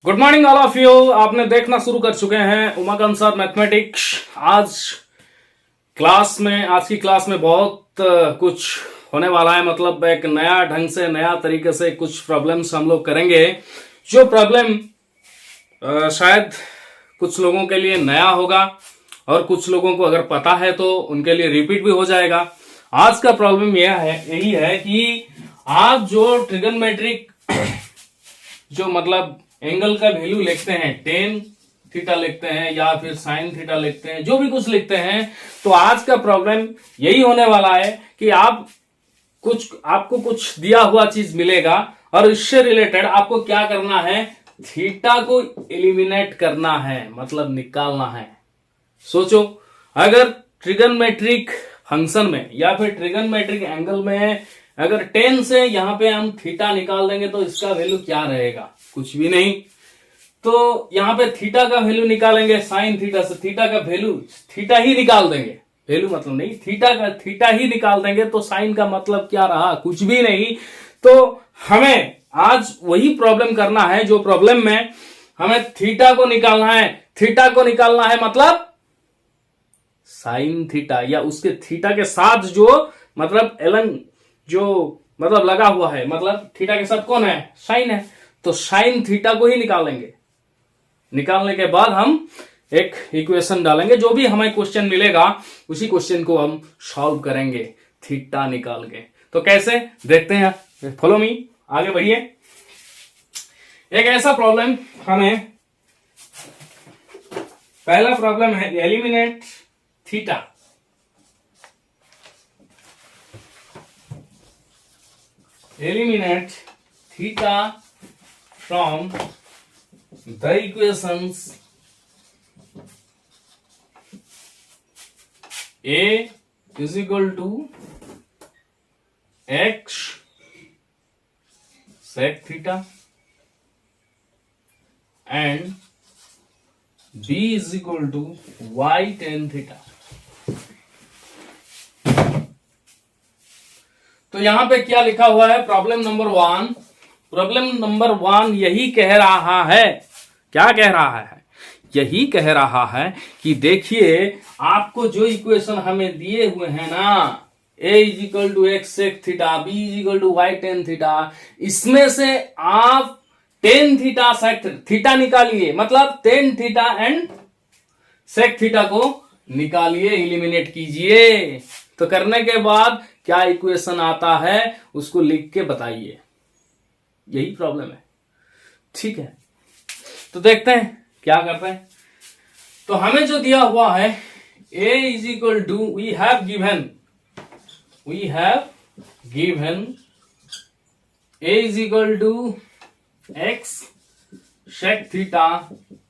Good morning all of you. आपने देखना शुरू कर चुके हैं उमाकांत सर मैथमेटिक्स। आज की क्लास में बहुत कुछ होने वाला है। मतलब एक नया ढंग से नया तरीके से कुछ प्रॉब्लम्स हम लोग करेंगे। जो प्रॉब्लम शायद कुछ लोगों के लिए नया होगा और कुछ लोगों को अगर पता है तो उनके लिए रिपीट भी हो जाएगा। आज का प्रॉब्लम यही है कि आप जो ट्रिगोनोमेट्रिक जो मतलब एंगल का वैल्यू लिखते हैं, टेन थीटा लिखते हैं या फिर साइन थीटा लिखते हैं, जो भी कुछ लिखते हैं, तो आज का प्रॉब्लम यही होने वाला है कि आपको कुछ दिया हुआ चीज मिलेगा और इससे रिलेटेड आपको क्या करना है, थीटा को एलिमिनेट करना है, मतलब निकालना है। सोचो, अगर ट्रिगोनोमेट्रिक फंक्शन में या फिर ट्रिगोनोमेट्रिक एंगल में अगर 10 से यहां पे हम थीटा निकाल देंगे तो इसका वैल्यू क्या रहेगा? कुछ भी नहीं। तो यहां पे थीटा का वैल्यू निकालेंगे साइन थीटा से, थीटा का वैल्यू थीटा ही निकाल देंगे, वैल्यू मतलब नहीं, थीटा ही निकाल देंगे। तो साइन का मतलब क्या रहा? कुछ भी नहीं। तो हमें आज वही प्रॉब्लम करना है जो प्रॉब्लम में हमें थीटा को निकालना है। थीटा को निकालना है मतलब साइन थीटा या उसके थीटा के साथ जो मतलब एलन जो मतलब लगा हुआ है, मतलब थीटा के साथ कौन है? साइन है। तो साइन थीटा को ही निकालेंगे। निकालने के बाद हम एक इक्वेशन डालेंगे, जो भी हमें क्वेश्चन मिलेगा उसी क्वेश्चन को हम सॉल्व करेंगे थीटा निकाल के। तो कैसे देखते हैं, फॉलो मी, आगे बढ़िए। एक ऐसा प्रॉब्लम हमें, पहला प्रॉब्लम है eliminate theta. Eliminate theta from the equations A is equal to x sec theta and B is equal to y tan theta। तो यहां पे क्या लिखा हुआ है? Problem number 1। प्रॉब्लम नंबर 1 यही कह रहा है, क्या कह रहा है? यही कह रहा है कि देखिए, आपको जो इक्वेशन हमें दिए हुए हैं ना, a is equal to x sec theta, b is equal to y tan theta, इसमें से आप टेन थीटा सेक थीटा निकालिए, मतलब tan theta and sec theta को निकालिए, एलिमिनेट कीजिए। तो करने के बाद क्या इक्वेशन आता है उसको लिख के बताइए। यही प्रॉब्लम है, ठीक है। तो देखते हैं क्या करते हैं। तो हमें जो दिया हुआ है a is equal to, we have given a is equal to x sec theta.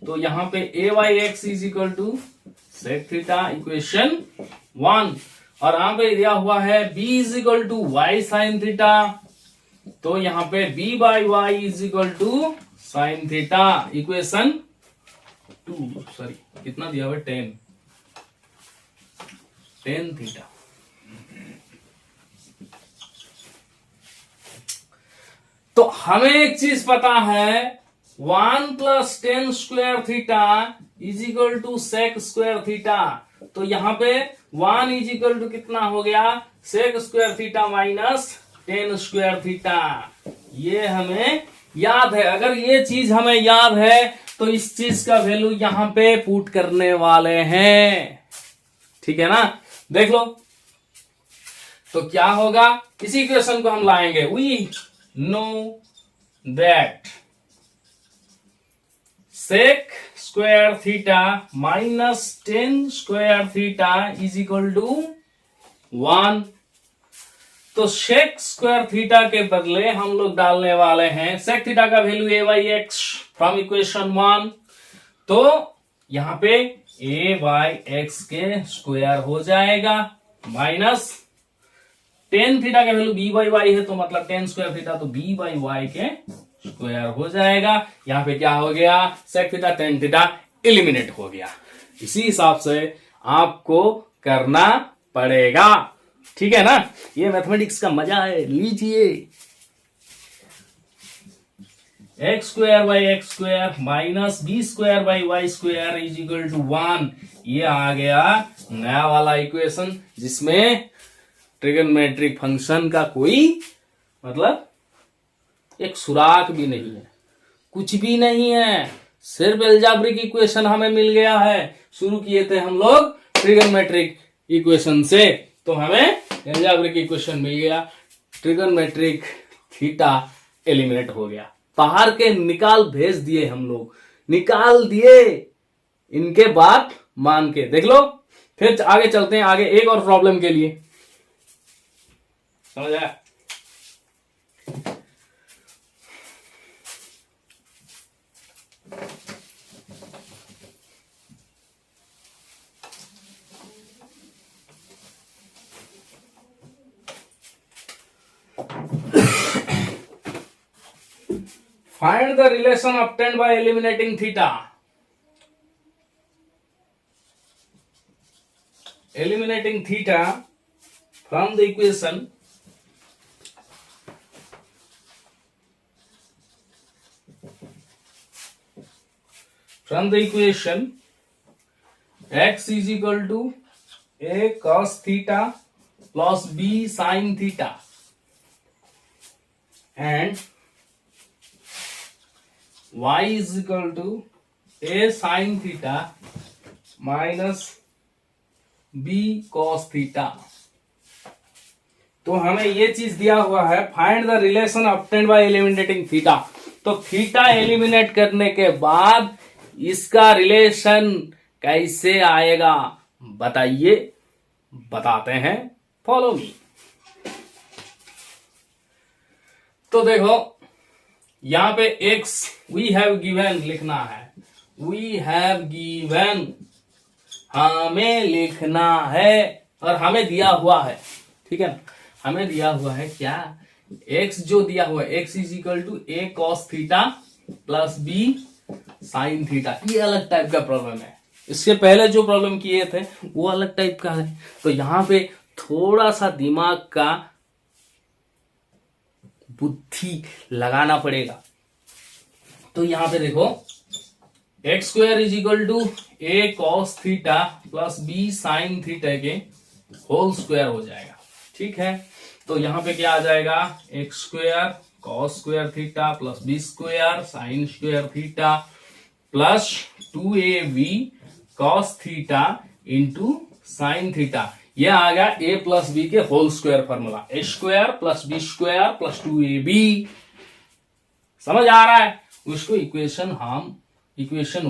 तो यहां पे a by x is equal to sec theta, equation 1। और यहां पे दिया हुआ है b is equal to y sine theta. तो यहां पे b by y is equal to sine theta, equation 2। Sorry, कितना दिया हुआ है? 10 थीटा। तो हमें एक चीज पता है, 1 plus 10 square theta is equal to sec square theta. तो यहां पे 1 इज इक्वल टू कितना हो गया? Sec square theta minus 10 square theta. ये हमें याद है। अगर ये चीज हमें याद है तो इस चीज का वैल्यू यहां पे पुट करने वाले हैं, ठीक है ना? देख लो तो क्या होगा। इसी इक्वेशन को हम लाएंगे। We know that sec square theta minus 10 square theta is equal to 1। तो सेक स्क्वायर थीटा के बदले हम लोग डालने वाले हैं सेक थीटा का value a by x from equation 1। तो यहां पे a बाई एक्स के स्क्वायर हो जाएगा माइनस 10 थीटा का वैल्यू b बाई वाई है, तो मतलब 10 स्क्वायर थीटा, तो b बाई वाई के स्क्वायर हो जाएगा। यहां पे क्या हो गया? सेक थीटा 10 थीटा एलिमिनेट हो गया। इसी हिसाब से आपको करना पड़ेगा, ठीक है ना? ये मैथमेटिक्स का मजा है, लीजिए। X square by x square minus b square by y square is equal to 1। ये आ गया नया वाला इक्वेशन जिसमें ट्रिगोनोमेट्रिक फंक्शन का कोई मतलब एक सुराग भी नहीं है, कुछ भी नहीं है, सिर्फ एल्जेब्रिक इक्वेशन हमें मिल गया है। शुरू किए थे हम लोग ट्रिगोनोमेट्रिक इक्वेशन से, तो हमें एल्जेब्रिक इक्वेशन मिल गया, ट्रिगोनोमेट्रिक थीटा एलिमिनेट हो गया, बाहर के निकाल भेज दिए, हम लोग निकाल दिए, इनके बात मान के देख लो। फिर आगे चलते हैं, आगे एक और प्रॉब्लम के लिए, समझ आया? Find the relation obtained by eliminating theta. Eliminating theta from the equation x is equal to a cos theta plus b sin theta and y is equal to a sin theta minus b cos theta। तो हमें ये चीज दिया हुआ है, find the relation obtained by eliminating theta. तो theta eliminate करने के बाद इसका रिलेशन कैसे आएगा बताइए, बताते हैं, फॉलो मी। तो देखो यहां पे x वी हैव गिवन लिखना है, वी हैव गिवन हमें लिखना है, और हमें दिया हुआ है, ठीक है ना, हमें दिया हुआ है क्या, x जो दिया हुआ है x is equal to a cos theta plus b sine theta. ये अलग टाइप का प्रॉब्लम है, इसके पहले जो प्रॉब्लम किए थे वो अलग टाइप का है। तो यहां पे थोड़ा सा दिमाग का बुद्धि लगाना पड़ेगा। तो यहां पे देखो x square is equal to a cos theta plus b sine theta के होल स्क्वायर हो जाएगा, ठीक है। तो यहां पे क्या आ जाएगा, x square cos square theta plus B square sine square theta plus 2ab cos theta into sine theta. यह आ गया a प्लस बी के whole square formula, A square plus B square plus 2ab। समझ आ रहा है? उसको equation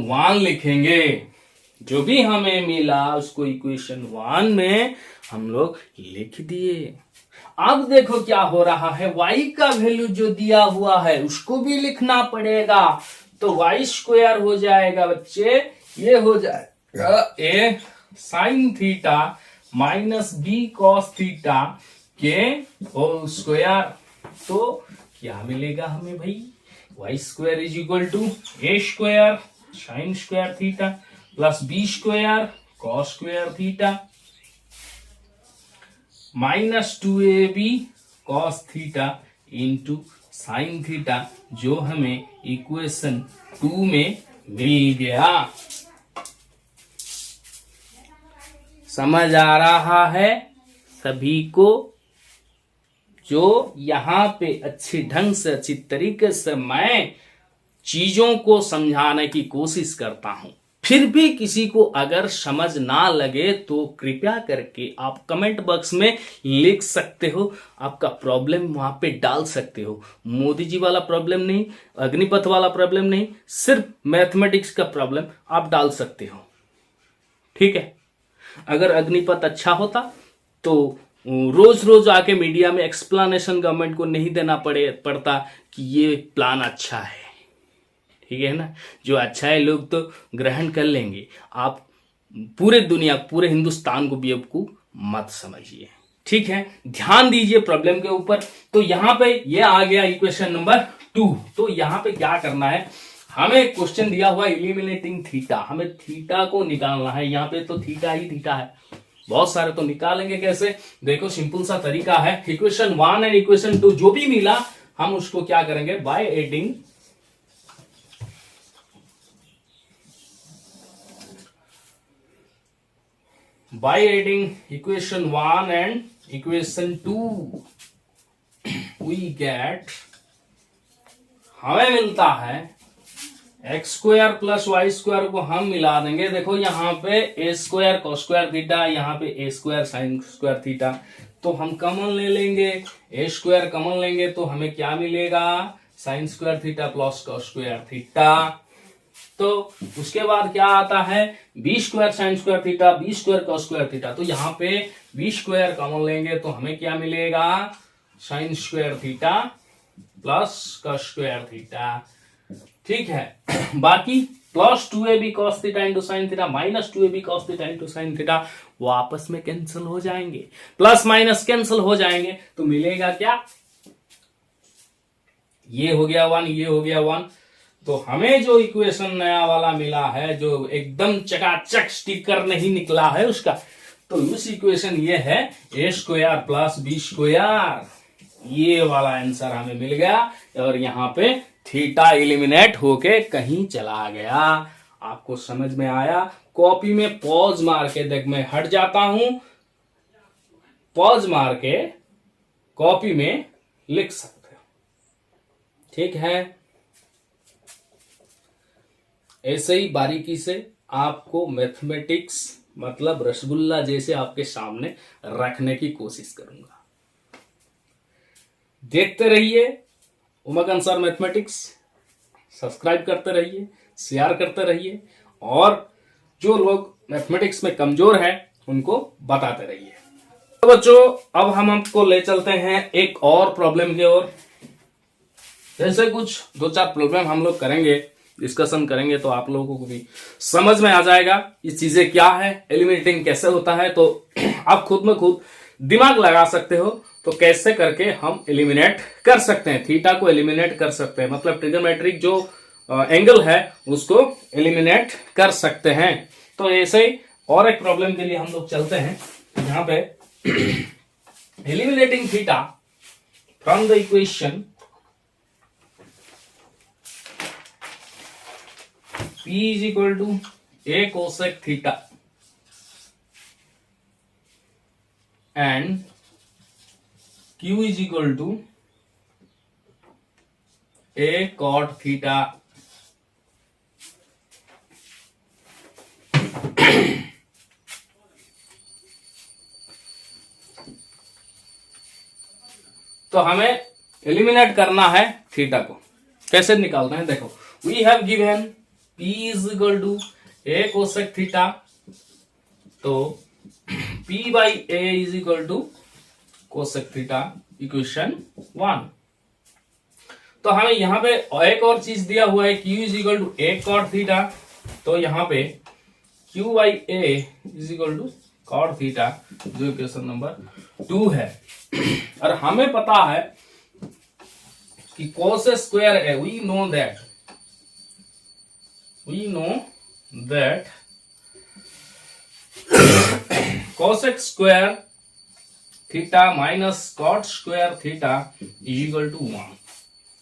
1 लिखेंगे, जो भी हमें मिला उसको इक्वेशन 1 में हम लोग लिख दिए। अब देखो क्या हो रहा है, y का वैल्यू जो दिया हुआ है उसको भी लिखना पड़ेगा। तो y स्क्वायर हो जाएगा बच्चे, ये हो जाएगा a sine theta minus b cos theta के होल स्क्वायर। तो क्या मिलेगा हमें भाई, y square is equal to a square sine square theta plus B square cos square theta minus 2ab cos theta into sine theta, जो हमें equation 2 में मिल गया। समझ आ रहा है सभी को? जो यहां पे अच्छी ढंग से अच्छी तरीके से मैं चीजों को समझाने की कोशिश करता हूं, फिर भी किसी को अगर समझ ना लगे तो कृपया करके आप कमेंट बॉक्स में लिख सकते हो, आपका प्रॉब्लम वहां पे डाल सकते हो। मोदी जी वाला प्रॉब्लम नहीं, अग्निपथ वाला प्रॉब्लम नहीं, सिर्फ मैथमेटिक्स का प्रॉब्लम आप डाल सकते हो, ठीक है। अगर अग्निपथ अच्छा होता तो रोज रोज आके मीडिया में एक्सप्लेनेशन गवर्नमेंट को नहीं देना पड़ता कि ये प्लान अच्छा है, ठीक है ना। जो अच्छा है लोग तो ग्रहण कर लेंगे, आप पूरे दुनिया पूरे हिंदुस्तान को बेवकूफ मत समझिए, ठीक है। ध्यान दीजिए प्रॉब्लम के ऊपर। तो यहां पे ये आ गया इक्वेशन नंबर 2। तो यहां पे क्या करना है, हमें क्वेश्चन दिया हुआ एलिमिनेटिंग थीटा, हमें थीटा को निकालना है। यहाँ पे तो थीटा ही थीटा है, बहुत सारे, तो निकालेंगे कैसे, देखो सिंपल सा तरीका है। इक्वेशन 1 एंड इक्वेशन 2 जो भी मिला हम उसको क्या करेंगे, by adding by adding equation 1 and equation 2 we get, हमें मिलता है x square plus y square को हम मिला देंगे। देखो यहाँ पे a square cos square theta, यहाँ पे a square sine square theta, तो हम कॉमन ले लेंगे, ए स्क्वायर कॉमन लेंगे तो हमें क्या मिलेगा, sine square theta plus cos square theta. तो उसके बाद क्या आता है, b square sine square theta, b square cos square theta, तो यहाँ पे बी स्क्वायर कॉमन लेंगे तो हमें क्या मिलेगा, sine square theta plus cos square theta. ठीक है, बाकी plus 2ab cos theta into sine theta minus 2ab cos theta into sine theta वो आपस में कैंसिल हो जाएंगे, प्लस माइनस कैंसिल हो जाएंगे, तो मिलेगा क्या, ये हो गया 1, ये हो गया 1। तो हमें जो इक्वेशन नया वाला मिला है, जो एकदम चकाचक स्टिकर नहीं निकला है उसका, तो उस इक्वेशन ये है ए स्क्वायर प्लस बी स्क्वायर, ये वाला आंसर हमें मिल गया। और यहाँ पे थीटा एलिमिनेट होके कहीं चला गया। आपको समझ में आया? कॉपी में पॉज मार के देख, मैं हट जाता हूं, पॉज मार के कॉपी में लिख सकते हो। ठीक है, ऐसे ही बारीकी से आपको मैथमेटिक्स मतलब रसगुल्ला जैसे आपके सामने रखने की कोशिश करूंगा। देखते रहिए उमंग आंसर मैथमेटिक्स, सब्सक्राइब करते रहिए, शेयर करते रहिए, और जो लोग मैथमेटिक्स में कमजोर हैं उनको बताते रहिए। तो बच्चों, अब हम आपको ले चलते हैं एक और प्रॉब्लम की ओर। जैसे कुछ 2-4 प्रॉब्लम हम लोग करेंगे, डिस्कशन करेंगे, तो आप लोगों को भी समझ में आ जाएगा ये चीजें क्या है, एलिमिनेटिंग कैसे होता है। तो आप खुद में खुद दिमाग लगा सकते हो, तो कैसे करके हम एलिमिनेट कर सकते हैं, थीटा को एलिमिनेट कर सकते हैं, मतलब ट्रिग्नोमेट्रिक जो एंगल है उसको एलिमिनेट कर सकते हैं। तो ऐसे ही और एक प्रॉब्लम के लिए हम लोग चलते हैं, यहां पे eliminating theta from the equation P is equal to a cosec theta and Q is equal to a cot theta। तो हमें एलिमिनेट करना है थीटा को, कैसे निकालना है, देखो we have given P is equal to a cosec theta, तो P by A is equal to cosec theta, equation 1। तो हमें यहां पे एक और चीज दिया हुआ है, Q is equal to a cot theta, तो यहां पे Q by A is equal to cot theta, जो इक्वेशन नंबर 2 है। और हमें पता है कि cos स्क्वायर है, we know that cosec square theta minus cot square theta is equal to 1।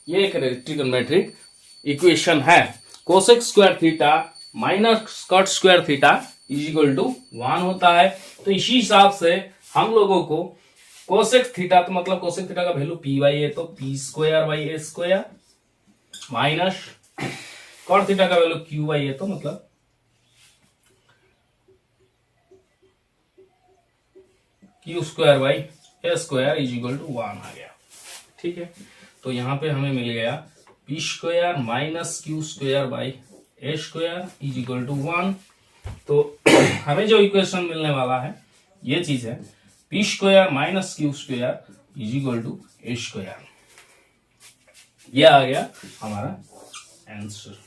ये एक ट्रिग्नोमेट्रिक इक्वेशन है। cosec square theta minus cot square theta is equal to 1 होता है। तो इसी हिसाब से हम लोगों को cosec theta, तो मतलब cosec theta का वैल्यू p बाई ए, तो p square by a square minus cot theta का वैल्यू क्यू बाई ए, तो मतलब q square by a square is equal to 1 आ गया। ठीक है, तो यहां पे हमें मिल गया p square minus q square by a square is equal to 1। तो हमें जो इक्वेशन मिलने वाला है ये चीज है, p square minus q square is equal to a square. ये आ गया हमारा आंसर।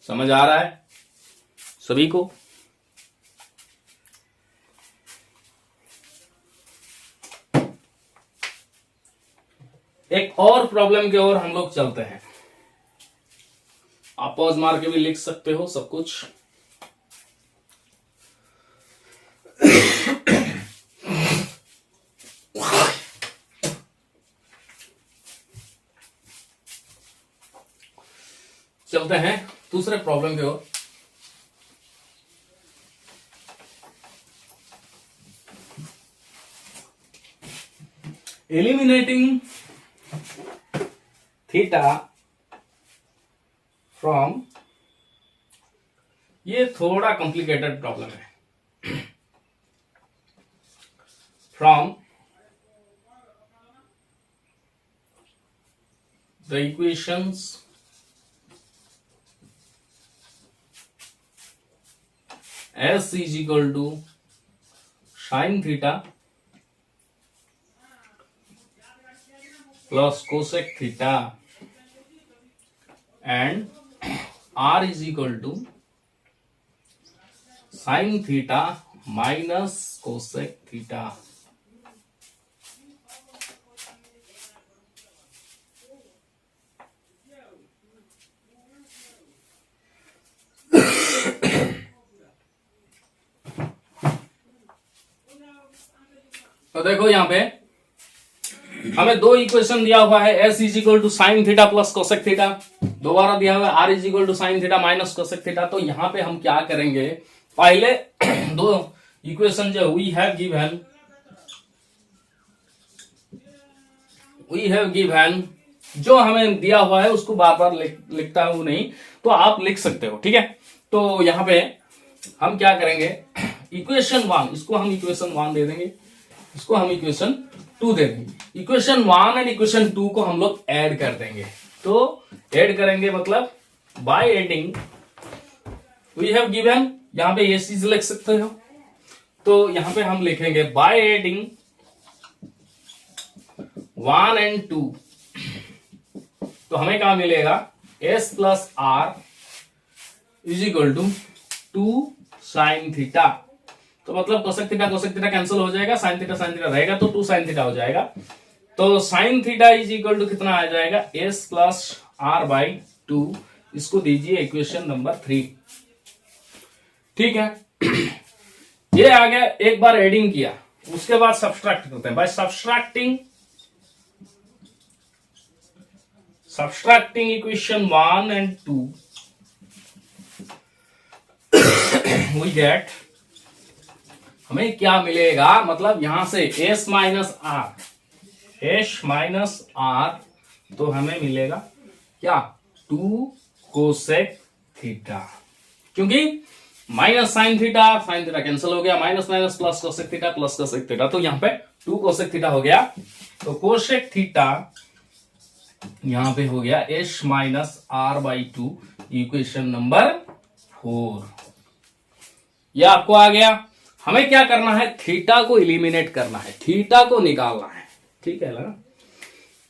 समझ आ रहा है सभी को? एक और प्रॉब्लम के ओर हम लोग चलते हैं। आप पॉज मार के भी लिख सकते हो सब कुछ। चलते हैं दूसरे प्रॉब्लम की ओर। eliminating theta from, ये थोड़ा कॉम्प्लिकेटेड प्रॉब्लम है, from the equations S is equal to sin theta plus cosec theta and R is equal to sin theta minus cosec theta. तो देखो यहां पे हमें दो इक्वेशन दिया हुआ है, S is equal to sine theta plus cosec theta, दोबारा दिया हुआ है R is equal to sine theta minus cosec theta. तो यहां पे हम क्या करेंगे, पहले दो इक्वेशन जो वी हैव गिवन जो हमें दिया हुआ है उसको बार बार लिखता हूं नहीं, तो आप लिख सकते हो, ठीक है। तो यहां पे हम क्या करेंगे, इक्वेशन 1 इसको हम इक्वेशन 1 दे देंगे, इसको हम इक्वेशन 2 दे देंगे। इक्वेशन 1 एंड इक्वेशन 2 को हम लोग ऐड कर देंगे। तो ऐड करेंगे मतलब by adding we have given, यहां पे ये चीज लिख सकते हो। तो यहां पे हम लिखेंगे बाय एडिंग 1 एंड 2, तो हमें क्या मिलेगा, S plus R is equal to 2 sine theta. तो मतलब कोसेक थीटा कैंसिल हो जाएगा, साइन थीटा रहेगा, तो 2 साइन थीटा हो जाएगा। तो sine theta is equal to कितना आ जाएगा, S प्लस R बाई 2। इसको दीजिए इक्वेशन नंबर 3, ठीक है। ये आ गया, एक बार एडिंग किया, उसके बाद सब्सट्रैक्ट करते हैं। By subtracting equation 1 and 2 we get, हमें क्या मिलेगा, मतलब यहां से S माइनस R, तो हमें मिलेगा क्या, 2 कोसेक थीटा, क्योंकि माइनस साइन थीटा कैंसिल हो गया, माइनस प्लस कोसेक थीटा, तो यहां पे 2 कोसेक थीटा हो गया। तो कोसेक थीटा यहां पे हो गया S minus R by 2, equation number 4। यह आपको आ गया। हमें क्या करना है, थीटा को इलिमिनेट करना है, थीटा को निकालना है, ठीक है ना।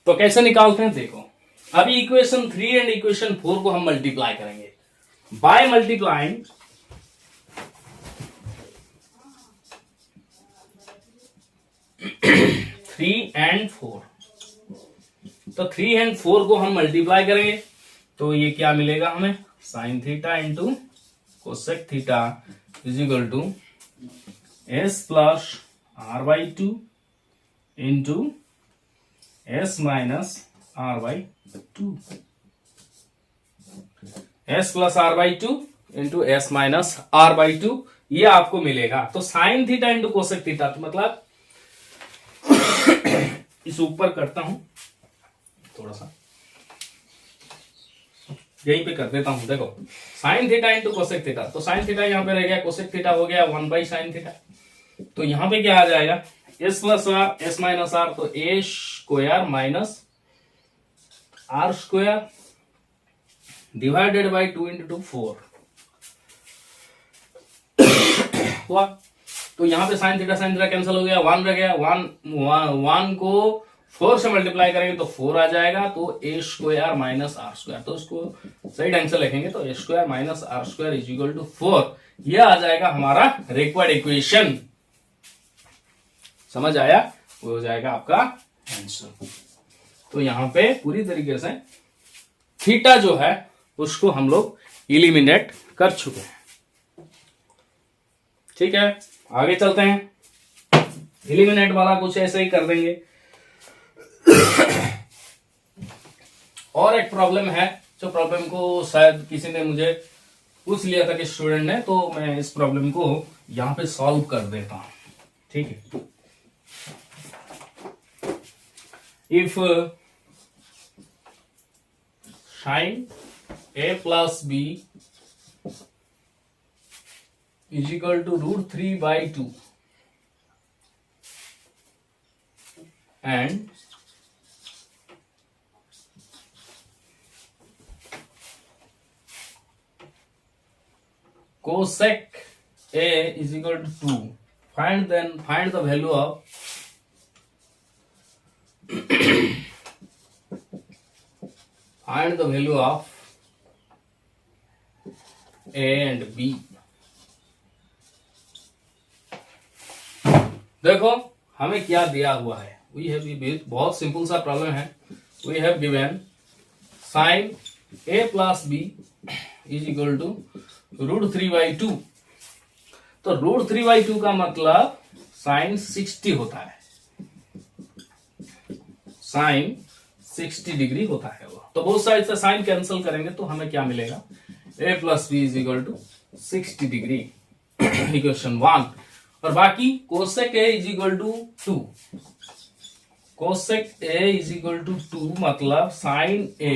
तो कैसे निकालते हैं, देखो अभी इक्वेशन 3 एंड इक्वेशन 4 को हम मल्टीप्लाई करेंगे बाय मल्टीप्लाइंग 3 एंड 4। तो 3 एंड 4 को हम मल्टीप्लाई करेंगे, तो ये क्या मिलेगा हमें, sine theta into cosec theta is equal to S plus R by 2 into S minus R by 2, S plus R by 2 into S minus R by 2, ये आपको मिलेगा। तो sine theta into cosec theta, तो मतलब इस ऊपर करता हूं थोड़ा सा, यहीं पे कर देता हूं। देखो sign theta into cosec theta, तो साइन थीटा यहां पे रह गया, कोसेक थीटा हो गया 1 बाई साइन थीटा। तो यहां पे क्या आ जाएगा, S plus R S minus R, तो A square minus R square divided by 2 into 4 हुआ। तो यहां पे साइन थीटा कैंसिल हो गया, 1 रह गया, 1 को 4 से मल्टीप्लाई करेंगे तो 4 आ जाएगा, तो A square minus R square, तो इसको सही ढंग से लिखेंगे तो A square minus R square is equal to 4। यह आ जाएगा हमारा रिक्वायर्ड इक्वेशन, समझ आया, वो हो जाएगा आपका आंसर। तो यहां पे पूरी तरीके से थीटा जो है उसको हम लोग इलिमिनेट कर चुके हैं, ठीक है। आगे चलते हैं, इलिमिनेट वाला कुछ ऐसे ही कर देंगे। और एक प्रॉब्लम है, जो प्रॉब्लम को शायद किसी ने मुझे पूछ लिया था कि स्टूडेंट ने, तो मैं इस प्रॉब्लम को यहां पे सॉल्व कर देता हूं, ठीक है। If sine A plus B is equal to √3/2 and cosec A is equal to 2. Find the value of find the value of A and B. देखो हमें क्या दिया हुआ है, वी हैव, बहुत सिंपल सा प्रॉब्लम है। We have given sine A plus B is equal to √3/2। तो √3/2 का मतलब साइन 60 होता है, साइन 60 डिग्री होता है वो। तो बोथ साइड से साइन कैंसिल करेंगे तो हमें क्या मिलेगा, A plus B is equal to 60 degree, equation 1। और बाकी cosec A is equal to 2, cosec A is equal to 2 मतलब sine A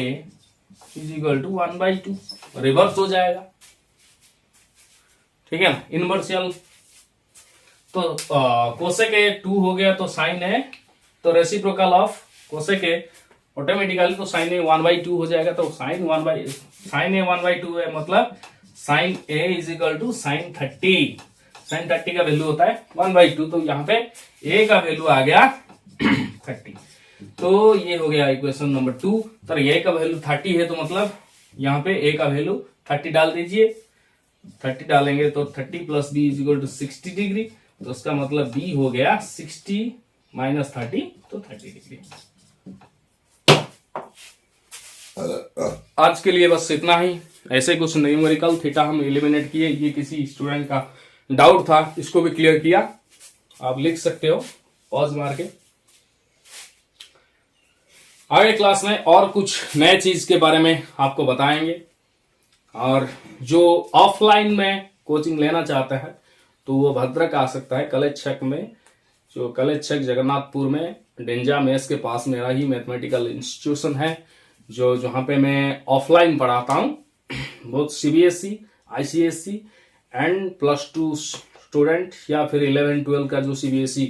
is equal to 1/2, reverse हो जाएगा, ठीक है ना, इनवर्सियल। तो कोसेक A 2 हो गया तो साइन A, तो reciprocal of cosec A automatically तो साइन A 1/2 हो जाएगा। तो साइन A 1/2 है मतलब sine A is equal to sine 30। Sine 30 का वैल्यू होता है 1/2, तो यहाँ पे A का वैल्यू आ गया 30। तो ये हो गया इक्वेशन नंबर 2। तो A का वैल्यू 30 है तो मतलब यहाँ पे A का वैल्यू 30 डाल दीजिए। 30 डालेंगे तो 30 plus B is equal to 60 degree, तो उसका मतलब बी हो गया 60 माइनस 30, तो 30 डिग्री। आज के लिए बस इतना ही। ऐसे कुछ न्यूमेरिकल थीटा हम एलिमिनेट किए, ये किसी स्टूडेंट का डाउट था, इसको भी क्लियर किया। आप लिख सकते हो पॉज मार के। आगे क्लास में और कुछ नए चीज के बारे में आपको बताएंगे, और जो ऑफलाइन में कोचिंग लेना चाहता है तो वो भद्रक आ सकता है, कॉलेज छक में, जो कॉलेज छक जगन्नाथपुर में डेंजा मेस के पास मेरा ही मैथमेटिकल इंस्टीट्यूशन है, जो जहाँ पे मैं ऑफलाइन पढ़ाता हूँ। बहुत CBSE, ICSE एंड +2 स्टूडेंट या फिर 11-12 का जो CBSE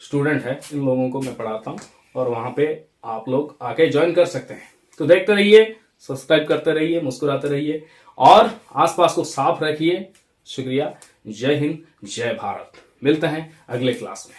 स्टूडेंट है, इन लोगों को मैं पढ़ाता हूँ, और वहाँ पे आप लोग आके ज्वाइन कर सकते हैं। तो देखते रहिए, सब्सक्राइब करते रहिए, मुस्कुराते रहिए और आसपास को साफ रखिए। शुक्रिया। जय हिंद, जय भारत। मिलते हैं अगले क्लास में।